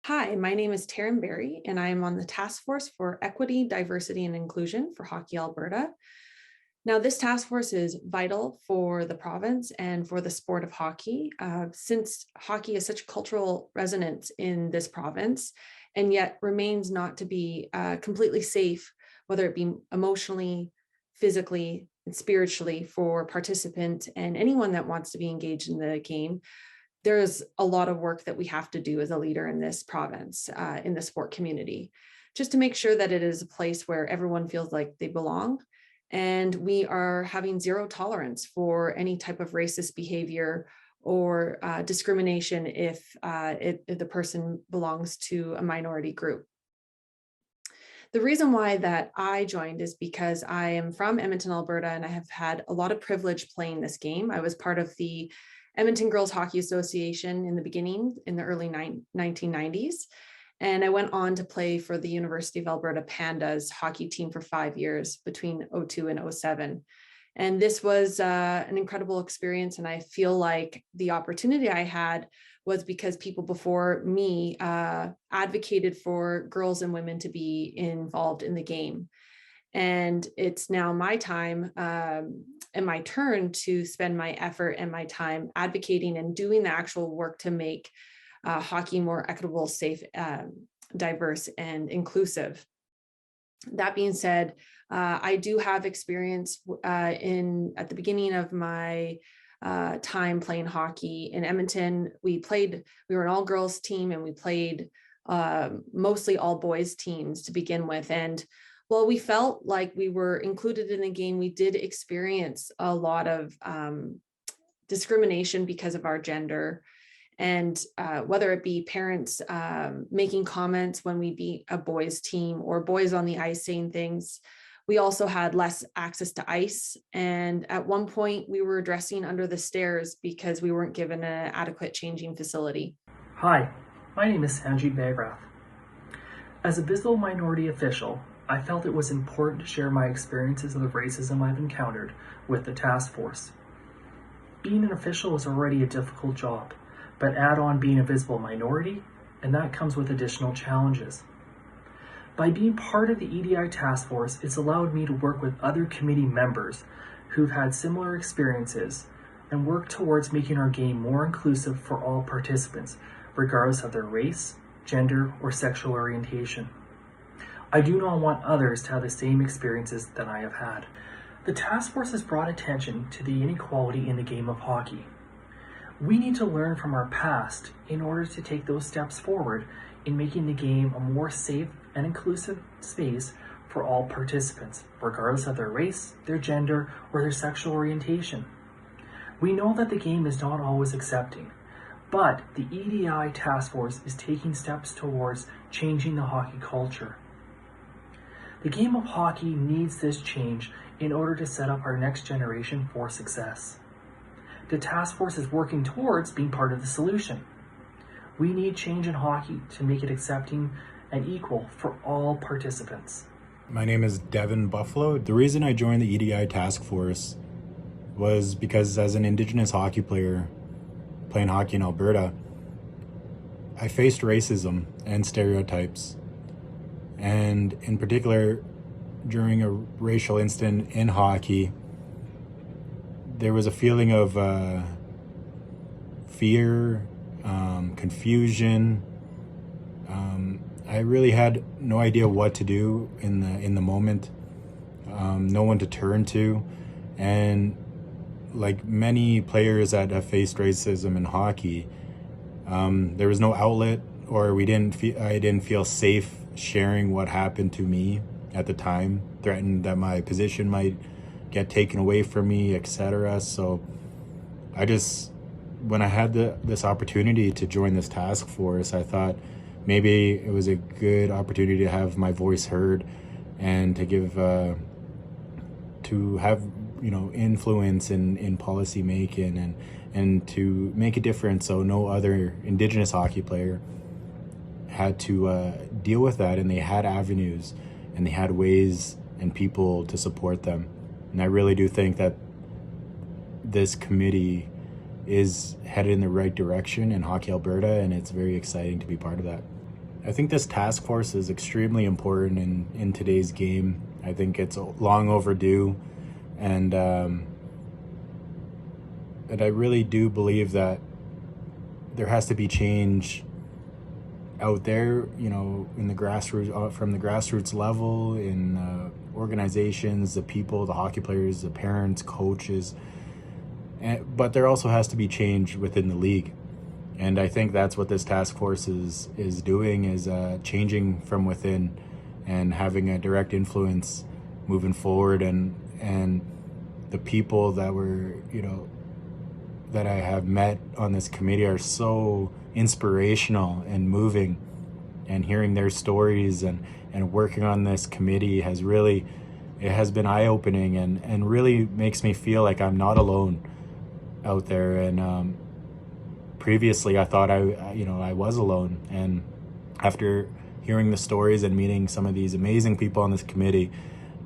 Hi, my name is Taryn Berry, and I am on the Task Force for Equity, Diversity, and Inclusion for Hockey Alberta. Now, this task force is vital for the province and for the sport of hockey, since hockey is such cultural resonance in this province, and yet remains not to be completely safe, whether it be emotionally, physically, and spiritually for participants and anyone that wants to be engaged in the game. There's a lot of work that we have to do as a leader in this province, in the sport community, just to make sure that it is a place where everyone feels like they belong. And we are having zero tolerance for any type of racist behavior or discrimination if the person belongs to a minority group. The reason why that I joined is because I am from Edmonton, Alberta, and I have had a lot of privilege playing this game. I was part of the Edmonton Girls Hockey Association in the beginning, in the early 1990s. And I went on to play for the University of Alberta Pandas hockey team for 5 years between '02 and '07. And this was an incredible experience. And I feel like the opportunity I had was because people before me advocated for girls and women to be involved in the game. And it's now my time and my turn to spend my effort and my time advocating and doing the actual work to make hockey more equitable, safe, diverse, and inclusive. That being said, I do have experience at the beginning of my time playing hockey in Edmonton. We were an all girls team, and we played mostly all boys teams to begin with. And while we felt like we were included in the game, we did experience a lot of discrimination because of our gender. And whether it be parents making comments when we beat a boys team or boys on the ice saying things. We also had less access to ice. And at one point we were dressing under the stairs because we weren't given an adequate changing facility. Hi, my name is Sanji Bagrath. As a visible minority official, I felt it was important to share my experiences of the racism I've encountered with the task force. Being an official is already a difficult job, but add on being a visible minority, and that comes with additional challenges. By being part of the EDI task force, it's allowed me to work with other committee members who've had similar experiences and work towards making our game more inclusive for all participants, regardless of their race, gender, or sexual orientation. I do not want others to have the same experiences that I have had. The task force has brought attention to the inequality in the game of hockey. We need to learn from our past in order to take those steps forward in making the game a more safe and inclusive space for all participants, regardless of their race, their gender, or their sexual orientation. We know that the game is not always accepting, but the EDI task force is taking steps towards changing the hockey culture. The game of hockey needs this change in order to set up our next generation for success. The task force is working towards being part of the solution. We need change in hockey to make it accepting and equal for all participants. My name is Devin Buffalo. The reason I joined the EDI task force was because as an Indigenous hockey player playing hockey in Alberta, I faced racism and stereotypes. And in particular, during a racial incident in hockey, there was a feeling of fear, confusion. I really had no idea what to do in the moment, no one to turn to, and like many players that have faced racism in hockey, there was no outlet, or I didn't feel safe sharing what happened to me at the time, threatened that my position might get taken away from me, etc. So when I had this opportunity to join this task force, I thought maybe it was a good opportunity to have my voice heard and to give to have influence in policy making and to make a difference, so no other Indigenous hockey player had to deal with that, and they had avenues and they had ways and people to support them. And I really do think that this committee is headed in the right direction in Hockey Alberta, and it's very exciting to be part of that. I think this task force is extremely important in today's game. I think it's long overdue, and I really do believe that there has to be change out there, you know, in the grassroots, from the grassroots level, in organizations, the people, the hockey players, the parents, coaches, but there also has to be change within the league. And I think that's what this task force is doing, is changing from within and having a direct influence moving forward. And the people that were, you know, that I have met on this committee are so inspirational and moving, and hearing their stories and working on this committee has been eye-opening and really makes me feel like I'm not alone out there. And previously I thought I was alone, and after hearing the stories and meeting some of these amazing people on this committee,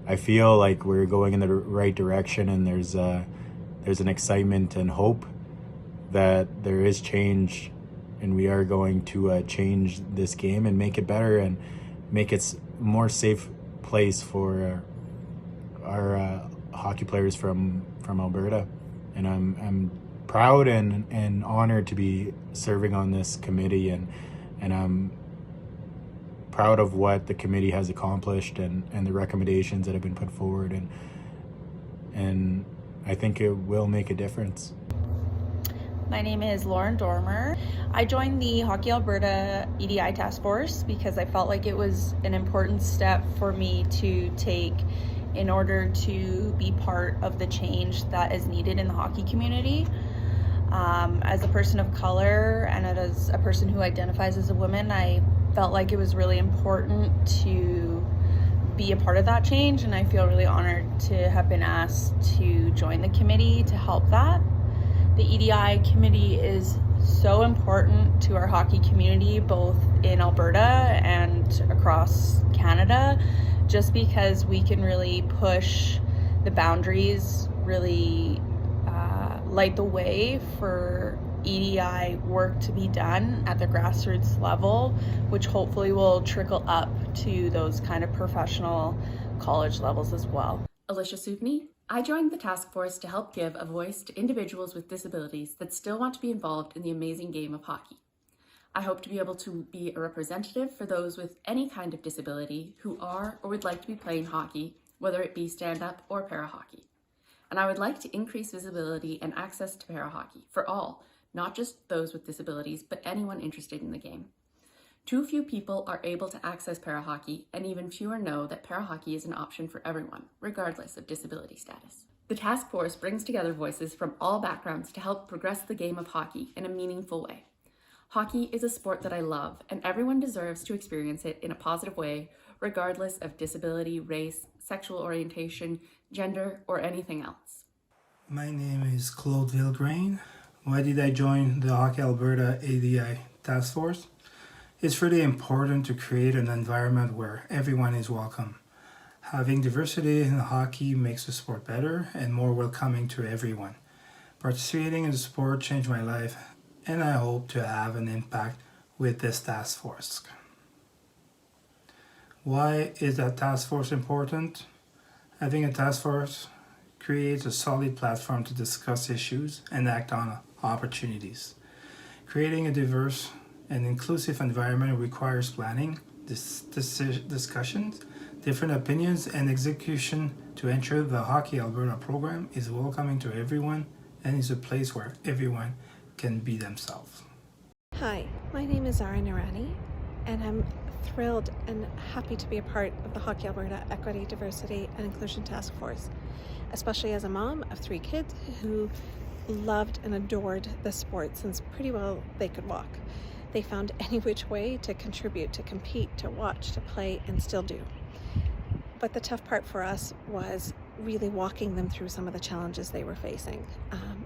I feel like we're going in the right direction, and there's an excitement and hope that there is change, and we are going to change this game and make it better and make it a more safe place for our hockey players from Alberta. And I'm proud and honored to be serving on this committee, and I'm proud of what the committee has accomplished and the recommendations that have been put forward, and I think it will make a difference. My name is Lauren Dormer. I joined the Hockey Alberta EDI Task Force because I felt like it was an important step for me to take in order to be part of the change that is needed in the hockey community. As a person of color and as a person who identifies as a woman, I felt like it was really important to be a part of that change, and I feel really honored to have been asked to join the committee to help that. The EDI committee is so important to our hockey community, both in Alberta and across Canada, just because we can really push the boundaries, really light the way for EDI work to be done at the grassroots level, which hopefully will trickle up to those kind of professional college levels as well. Alicia Soupney. I joined the task force to help give a voice to individuals with disabilities that still want to be involved in the amazing game of hockey. I hope to be able to be a representative for those with any kind of disability who are or would like to be playing hockey, whether it be stand-up or para-hockey. And I would like to increase visibility and access to para-hockey for all, not just those with disabilities, but anyone interested in the game. Too few people are able to access para-hockey, and even fewer know that para-hockey is an option for everyone, regardless of disability status. The task force brings together voices from all backgrounds to help progress the game of hockey in a meaningful way. Hockey is a sport that I love, and everyone deserves to experience it in a positive way, regardless of disability, race, sexual orientation, gender, or anything else. My name is Claude Vilgrain. Why did I join the Hockey Alberta ADI Task Force? It's really important to create an environment where everyone is welcome. Having diversity in hockey makes the sport better and more welcoming to everyone. Participating in the sport changed my life, and I hope to have an impact with this task force. Why is that task force important? Having a task force creates a solid platform to discuss issues and act on opportunities. Creating a diverse and inclusive environment requires planning, discussions, different opinions, and execution to ensure the Hockey Alberta program is welcoming to everyone and is a place where everyone can be themselves. Hi, my name is Zara Narani, and I'm thrilled and happy to be a part of the Hockey Alberta Equity, Diversity and Inclusion Task Force, especially as a mom of 3 kids who loved and adored the sport since pretty well they could walk. They found any which way to contribute, to compete, to watch, to play, and still do. But the tough part for us was really walking them through some of the challenges they were facing.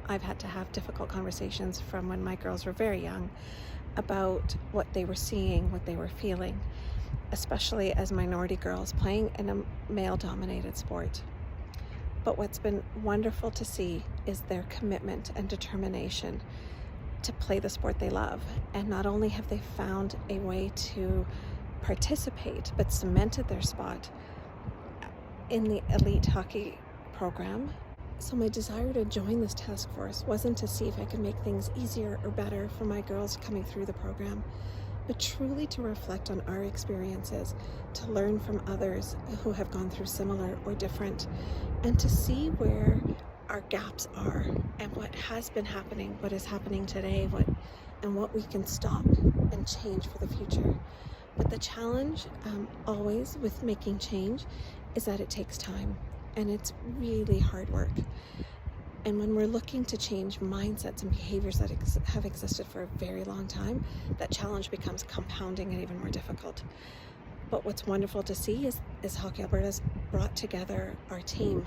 I've had to have difficult conversations from when my girls were very young about what they were seeing, what they were feeling, especially as minority girls playing in a male-dominated sport. But what's been wonderful to see is their commitment and determination to play the sport they love. And not only have they found a way to participate, but cemented their spot in the elite hockey program. So my desire to join this task force wasn't to see if I could make things easier or better for my girls coming through the program, but truly to reflect on our experiences, to learn from others who have gone through similar or different, and to see where our gaps are and what has been happening, what is happening today, and what we can stop and change for the future. But the challenge always with making change is that it takes time, and it's really hard work. And when we're looking to change mindsets and behaviors that have existed for a very long time, that challenge becomes compounding and even more difficult. But what's wonderful to see is Hockey Alberta's brought together our team,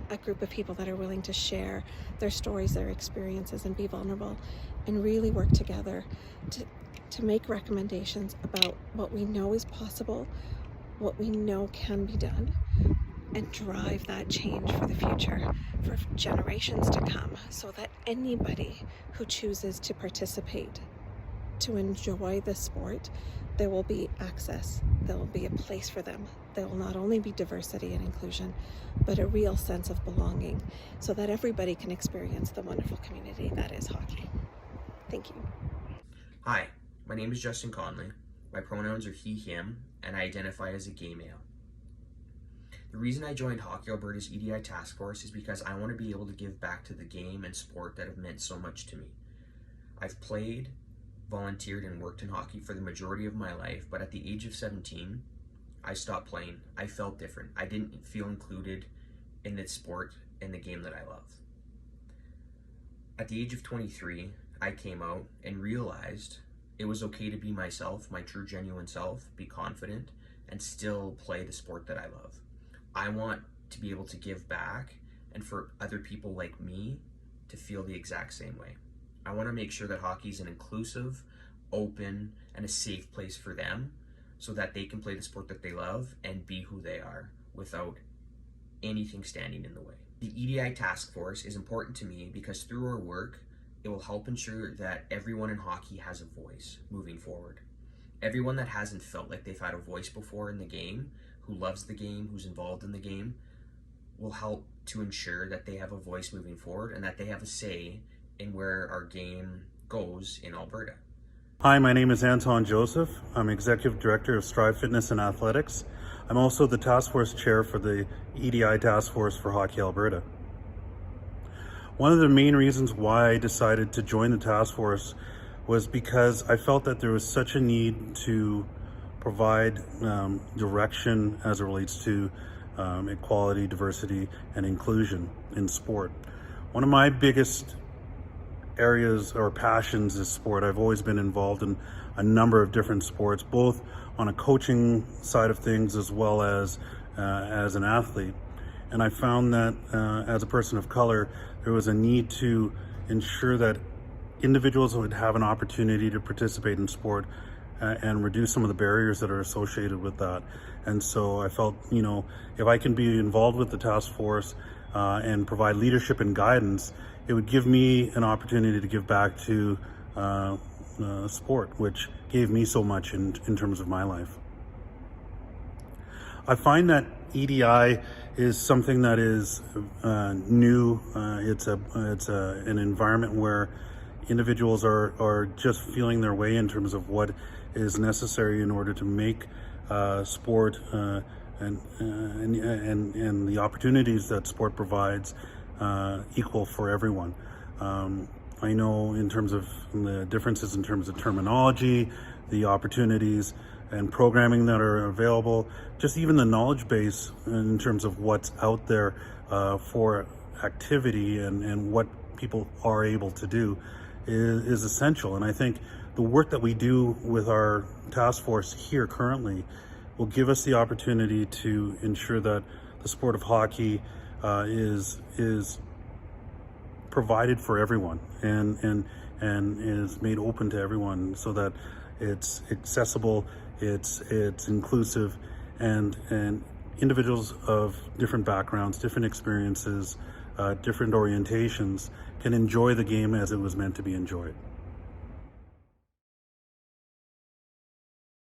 a group of people that are willing to share their stories, their experiences, and be vulnerable, and really work together to make recommendations about what we know is possible, what we know can be done, and drive that change for the future, for generations to come, so that anybody who chooses to participate, to enjoy the sport, there will be access, there will be a place for them. There will not only be diversity and inclusion, but a real sense of belonging, so that everybody can experience the wonderful community that is hockey. Thank you. Hi, my name is Justin Conley. My pronouns are he, him, and I identify as a gay male. The reason I joined Hockey Alberta's EDI Task Force is because I want to be able to give back to the game and sport that have meant so much to me. I've played, volunteered, and worked in hockey for the majority of my life, but at the age of 17, I stopped playing. I felt different. I didn't feel included in the sport and the game that I love. At the age of 23, I came out and realized it was okay to be myself, my true, genuine self, be confident, and still play the sport that I love. I want to be able to give back and for other people like me to feel the exact same way. I want to make sure that hockey is an inclusive, open, and a safe place for them so that they can play the sport that they love and be who they are without anything standing in the way. The EDI Task Force is important to me because through our work, it will help ensure that everyone in hockey has a voice moving forward. Everyone that hasn't felt like they've had a voice before in the game, who loves the game, who's involved in the game, will help to ensure that they have a voice moving forward and that they have a say in where our game goes in Alberta. Hi, my name is Anton Joseph. I'm Executive Director of Strive Fitness and Athletics. I'm also the Task Force Chair for the EDI Task Force for Hockey Alberta. One of the main reasons why I decided to join the task force was because I felt that there was such a need to provide direction as it relates to equality, diversity, and inclusion in sport. One of my biggest areas or passions is sport. I've always been involved in a number of different sports, both on a coaching side of things as well as an athlete. And I found that as a person of color, there was a need to ensure that individuals would have an opportunity to participate in sport and reduce some of the barriers that are associated with that. And so I felt, if I can be involved with the task force and provide leadership and guidance, it would give me an opportunity to give back to sport, which gave me so much in terms of my life. I find that EDI is something that is new. It's an environment where individuals are just feeling their way in terms of what is necessary in order to make sport and the opportunities that sport provides equal for everyone. I know in terms of the differences in terms of terminology, the opportunities and programming that are available, just even the knowledge base in terms of what's out there for activity and what people are able to do is essential. And I think the work that we do with our task force here currently will give us the opportunity to ensure that the sport of hockey is provided for everyone and is made open to everyone so that it's accessible, it's inclusive, and individuals of different backgrounds, different experiences, different orientations can enjoy the game as it was meant to be enjoyed.